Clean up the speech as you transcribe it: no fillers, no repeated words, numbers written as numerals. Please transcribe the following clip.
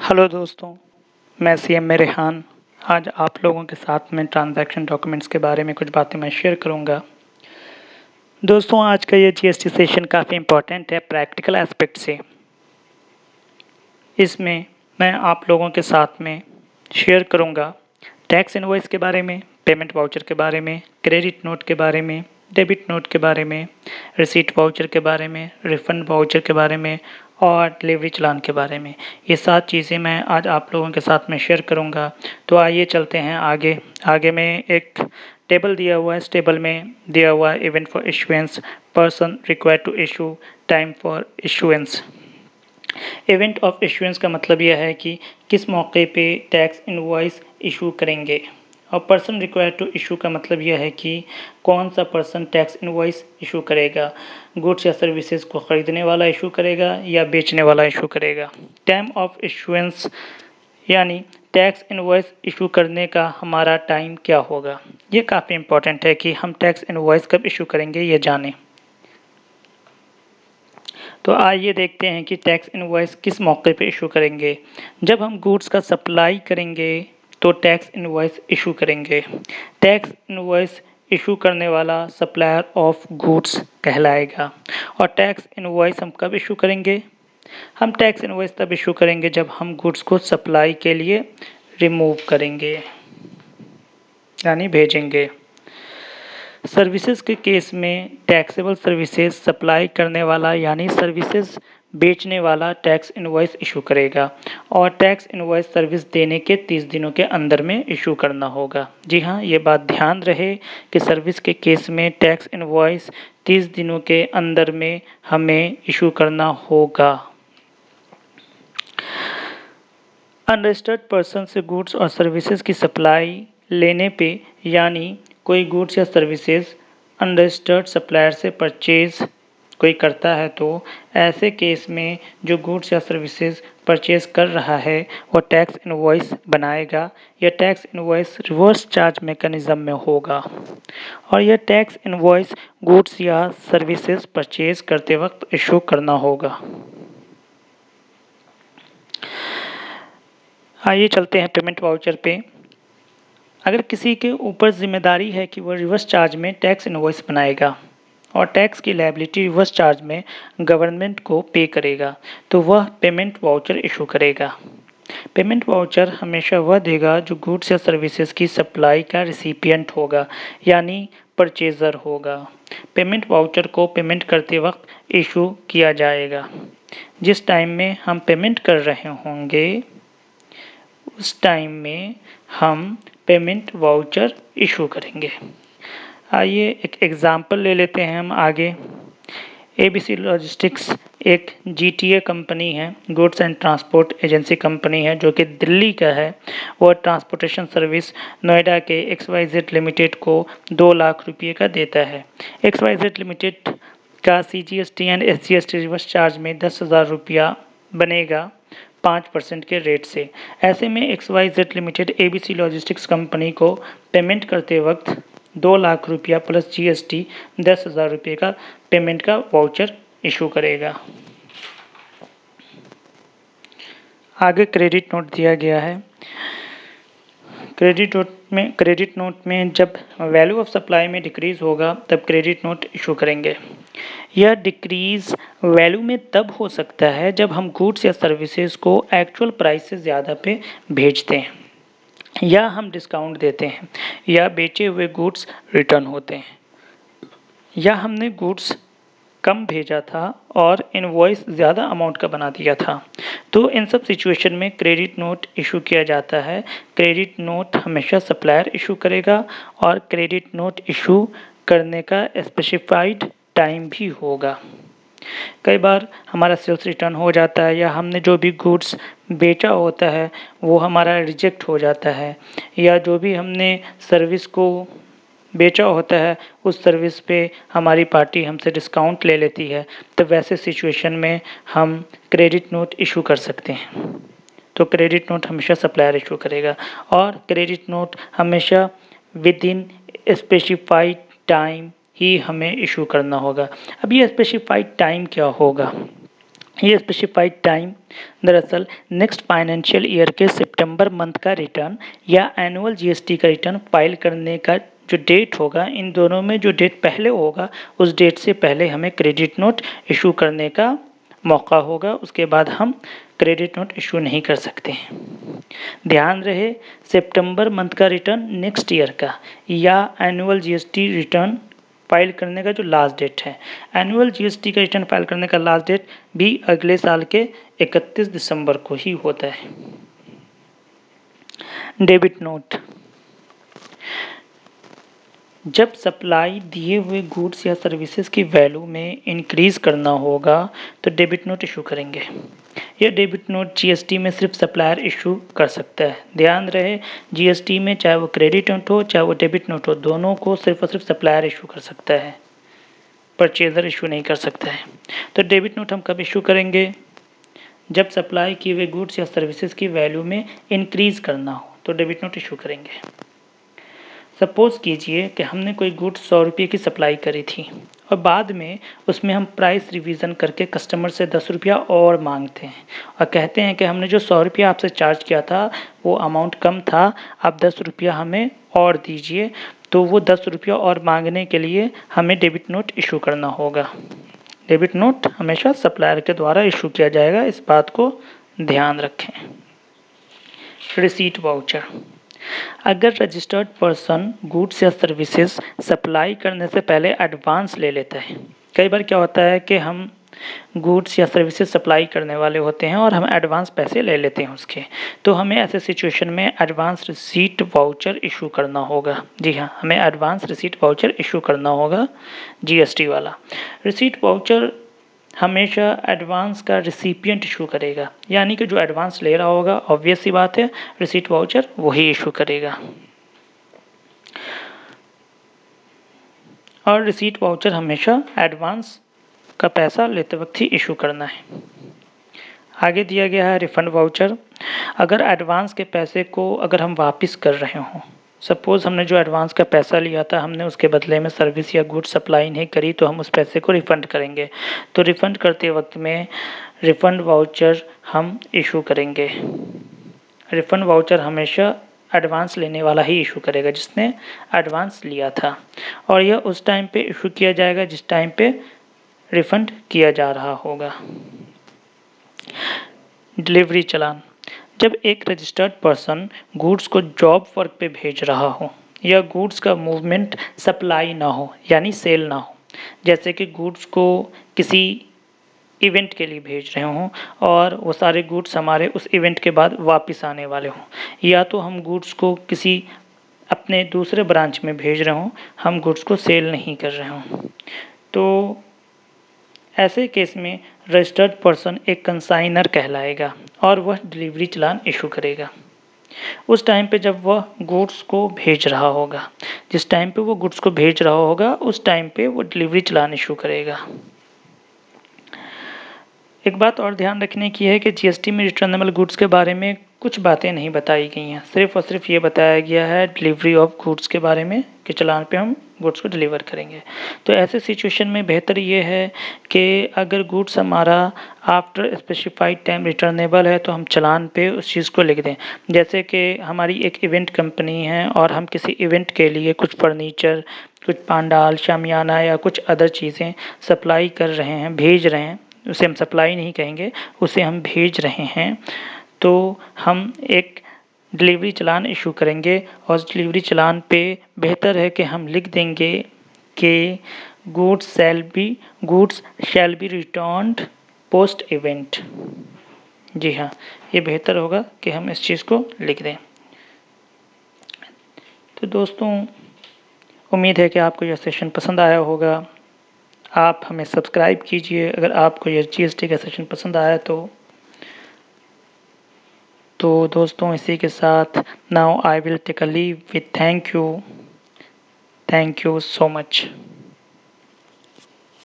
Hello दोस्तों, मैं CM Rehan. आज आप लोगों के साथ में ट्रांज़ैक्शन डॉक्यूमेंट्स के बारे में कुछ बातें मैं शेयर करूँगा। दोस्तों, आज का ये जीएसटी सेशन काफ़ी इम्पोर्टेंट है प्रैक्टिकल एस्पेक्ट से। इसमें मैं आप लोगों के साथ में शेयर करूँगा टैक्स इनवॉइस के बारे में, पेमेंट वाउचर के बारे में, क्रेडिट नोट के बारे में, डेबिट नोट के बारे में, रिसीट वाउचर के बारे में, रिफंड वाउचर के बारे में और डिलीवरी चालान के बारे में। ये 7 चीज़ें मैं आज आप लोगों के साथ में शेयर करूँगा। तो आइए चलते हैं आगे। आगे में एक टेबल दिया हुआ है। इस टेबल में दिया हुआ है event for issuance, person required to issue, time for issuance. Event of issuance का मतलब यह है कि किस मौके पे टैक्स इनवॉइस इशू करेंगे, और पर्सन रिक्वायर्ड टू इशू का मतलब यह है कि कौन सा पर्सन टैक्स इनवॉइस इशू करेगा। गुड्स या सर्विसेज को ख़रीदने वाला इशू करेगा या बेचने वाला इशू करेगा। टाइम ऑफ इशुएंस यानी टैक्स इनवॉइस इशू करने का हमारा टाइम क्या होगा। ये काफ़ी इंपॉर्टेंट है कि हम टैक्स इनवॉइस कब इशू करेंगे ये जानें। तो आइए देखते हैं कि टैक्स इनवॉइस किस मौके पे इशू करेंगे। जब हम गुड्स का सप्लाई करेंगे तो टैक्स इनवॉइस इशू करेंगे। टैक्स इनवॉइस इशू करने वाला सप्लायर ऑफ गुड्स कहलाएगा। और टैक्स इनवॉइस हम कब इशू करेंगे? हम टैक्स इनवॉइस तब इशू करेंगे जब हम गुड्स को सप्लाई के लिए रिमूव करेंगे, यानी भेजेंगे। सर्विसेज के केस में टैक्सेबल सर्विसेज सप्लाई करने वाला यानी सर्विसेज बेचने वाला टैक्स इनवॉइस इशू करेगा, और टैक्स इनवॉइस सर्विस देने के 30 दिनों के अंदर में इशू करना होगा। जी हाँ, ये बात ध्यान रहे कि सर्विस के केस में टैक्स इनवॉइस 30 दिनों के अंदर में हमें इशू करना होगा। अनरजिस्टर्ड पर्सन से गुड्स और सर्विसेज की सप्लाई लेने पे, यानी कोई गुड्स या सर्विसेज अनरजिस्टर्ड सप्लायर से परचेज कोई करता है, तो ऐसे केस में जो गुड्स या सर्विसेज परचेज कर रहा है वो टैक्स इनवॉइस बनाएगा। यह tax invoice reverse charge mechanism में होगा, और यह टैक्स इनवॉइस गुड्स या सर्विसेज परचेज करते वक्त इशू करना होगा। आइए चलते हैं पेमेंट वाउचर पे। अगर किसी के ऊपर जिम्मेदारी है कि वह रिवर्स चार्ज में टैक्स इनवॉइस बनाएगा और टैक्स की लायबिलिटी रिवर्स चार्ज में गवर्नमेंट को पे करेगा, तो वह पेमेंट वाउचर इशू करेगा। पेमेंट वाउचर हमेशा वह देगा जो गुड्स या सर्विसेज की सप्लाई का रिसिपिएंट होगा, यानी परचेज़र होगा। पेमेंट वाउचर को पेमेंट करते वक्त इशू किया जाएगा। जिस टाइम में हम पेमेंट कर रहे होंगे उस टाइम में हम पेमेंट वाउचर इशू करेंगे। आइए एक एग्ज़ाम्पल ले लेते हैं हम आगे। एबीसी लॉजिस्टिक्स एक जीटीए कंपनी है, goods and transport agency company है, जो कि दिल्ली का है। वह ट्रांसपोर्टेशन सर्विस नोएडा के XYZ लिमिटेड को 2 लाख रुपये का देता है। XYZ लिमिटेड का CGST and SGST reverse charge में 10,000 रुपया बनेगा 5% के रेट से। ऐसे में XYZ limited ABC logistics company को पेमेंट करते वक्त 2 लाख रुपया प्लस GST 10,000 रुपये का पेमेंट का वाउचर इशू करेगा। आगे क्रेडिट नोट दिया गया है। क्रेडिट नोट में जब वैल्यू ऑफ सप्लाई में डिक्रीज होगा तब क्रेडिट नोट इशू करेंगे। यह डिक्रीज वैल्यू में तब हो सकता है जब हम गुड्स या सर्विसेज को एक्चुअल प्राइस से ज़्यादा पे भेजते हैं, या हम डिस्काउंट देते हैं, या बेचे हुए गुड्स रिटर्न होते हैं, या हमने गुड्स कम भेजा था और इनवॉइस ज़्यादा अमाउंट का बना दिया था। तो इन सब सिचुएशन में क्रेडिट नोट इशू किया जाता है। क्रेडिट नोट हमेशा सप्लायर इशू करेगा, और क्रेडिट नोट इशू करने का स्पेसिफाइड टाइम भी होगा। कई बार हमारा सेल्स रिटर्न हो जाता है, या हमने जो भी गुड्स बेचा होता है वो हमारा रिजेक्ट हो जाता है, या जो भी हमने सर्विस को बेचा होता है उस सर्विस पे हमारी पार्टी हमसे डिस्काउंट ले लेती है। तो वैसे सिचुएशन में हम क्रेडिट नोट इशू कर सकते हैं। तो क्रेडिट नोट हमेशा सप्लायर इशू करेगा, और क्रेडिट नोट हमेशा विद इन स्पेसिफाइड टाइम ही हमें इशू करना होगा। अब ये स्पेसिफाइड टाइम क्या होगा? ये स्पेसिफाइड टाइम दरअसल नेक्स्ट फाइनेंशियल ईयर के सितंबर मंथ का रिटर्न या एनुअल जीएसटी का रिटर्न फाइल करने का जो डेट होगा, इन दोनों में जो डेट पहले होगा उस डेट से पहले हमें क्रेडिट नोट इशू करने का मौका होगा। उसके बाद हम क्रेडिट नोट इशू नहीं कर सकते। ध्यान रहे, सितंबर मंथ का रिटर्न नेक्स्ट ईयर का या एनुअल जीएसटी रिटर्न फाइल करने का जो लास्ट डेट है, एनुअल जीएसटी का रिटर्न फाइल करने का लास्ट डेट भी अगले साल के 31 दिसंबर को ही होता है। डेबिट नोट, जब सप्लाई दिए हुए गुड्स या सर्विसेज की वैल्यू में इंक्रीज करना होगा तो डेबिट नोट इशू करेंगे। यह डेबिट नोट जीएसटी में सिर्फ सप्लायर इशू कर सकता है। ध्यान रहे, जीएसटी में चाहे वो क्रेडिट नोट हो चाहे वो डेबिट नोट हो, दोनों को सिर्फ और सिर्फ सप्लायर इशू कर सकता है, परचेजर इशू नहीं कर सकता है। तो डेबिट नोट हम कब इशू करेंगे? जब सप्लाई किए हुए गुड्स या सर्विसेज की वैल्यू में इंक्रीज करना हो तो डेबिट नोट इशू करेंगे। सपोज़ कीजिए कि हमने कोई गुड्स 100 रुपये की सप्लाई करी थी और बाद में उसमें हम प्राइस रिवीजन करके कस्टमर से 10 रुपया और मांगते हैं और कहते हैं कि हमने जो 100 रुपया आपसे चार्ज किया था वो अमाउंट कम था, आप 10 रुपया हमें और दीजिए। तो वो 10 रुपया और मांगने के लिए हमें डेबिट नोट इशू करना होगा। डेबिट नोट हमेशा सप्लायर के द्वारा इशू किया जाएगा, इस बात को ध्यान रखें। रिसीट वाउचर, अगर रजिस्टर्ड पर्सन गुड्स या सर्विसेज सप्लाई करने से पहले एडवांस ले लेता है, कई बार क्या होता है कि हम गुड्स या सर्विसेज सप्लाई करने वाले होते हैं और हम एडवांस पैसे ले लेते हैं उसके, तो हमें ऐसे सिचुएशन में एडवांस रिसीट वाउचर इशू करना होगा। जी हाँ, हमें एडवांस रिसीट वाउचर इशू करना होगा, जीएसटी वाला। रिसीट वाउचर हमेशा एडवांस का रिसिपिएंट इशू करेगा, यानी कि जो एडवांस ले रहा होगा, ऑब्वियस सी बात है, रिसीट वाउचर वही इशू करेगा। और रिसीट वाउचर हमेशा एडवांस का पैसा लेते वक्त ही इशू करना है। आगे दिया गया है रिफंड वाउचर, अगर एडवांस के पैसे को अगर हम वापस कर रहे हों, सपोज़ हमने जो एडवांस का पैसा लिया था हमने उसके बदले में सर्विस या गुड्स सप्लाई नहीं करी तो हम उस पैसे को रिफ़ंड करेंगे। तो रिफ़ंड करते वक्त में रिफ़ंड वाउचर हम इशू करेंगे। रिफ़ंड वाउचर हमेशा एडवांस लेने वाला ही इशू करेगा जिसने एडवांस लिया था, और यह उस टाइम पे इशू किया जाएगा जिस टाइम पे रिफ़ंड किया जा रहा होगा। डिलीवरी चालान, जब एक रजिस्टर्ड पर्सन गुड्स को जॉब वर्क पे भेज रहा हो या गुड्स का मूवमेंट सप्लाई ना हो यानी सेल ना हो, जैसे कि गुड्स को किसी इवेंट के लिए भेज रहे हों और वो सारे गुड्स हमारे उस इवेंट के बाद वापस आने वाले हों, या तो हम गुड्स को किसी अपने दूसरे ब्रांच में भेज रहे हों, हम गुड्स को सेल नहीं कर रहे हों, तो ऐसे केस में रजिस्टर्ड पर्सन एक कंसाइनर कहलाएगा और वह डिलीवरी चालान इशू करेगा उस टाइम पे जब वह गुड्स को भेज रहा होगा। जिस टाइम पे वो गुड्स को भेज रहा होगा उस टाइम पे वो डिलीवरी चालान इशू करेगा। एक बात और ध्यान रखने की है कि जीएसटी में रिटर्नेबल गुड्स के बारे में कुछ बातें नहीं बताई गई हैं, सिर्फ और सिर्फ ये बताया गया है डिलीवरी ऑफ गुड्स के बारे में कि चालान पे हम गुड्स को डिलीवर करेंगे। तो ऐसे सिचुएशन में बेहतर ये है कि अगर गुड्स हमारा आफ्टर स्पेसिफाइड टाइम रिटर्नेबल है तो हम चालान पे उस चीज़ को लिख दें। जैसे कि हमारी एक इवेंट कंपनी है और हम किसी इवेंट के लिए कुछ फर्नीचर, कुछ पांडाल, शामियाना या कुछ अदर चीज़ें सप्लाई कर रहे हैं, भेज रहे हैं, उसे हम सप्लाई नहीं कहेंगे, उसे हम भेज रहे हैं, तो हम एक डिलीवरी चालान इशू करेंगे और उस डिलीवरी चालान पे बेहतर है कि हम लिख देंगे कि goods shall be returned post event. जी हाँ, ये बेहतर होगा कि हम इस चीज़ को लिख दें। तो दोस्तों, उम्मीद है कि आपको यह सेशन पसंद आया होगा। आप हमें सब्सक्राइब कीजिए अगर आपको यह जीएसटी का सेशन पसंद आया तो दोस्तों, इसी के साथ now I will take a leave with thank you so much.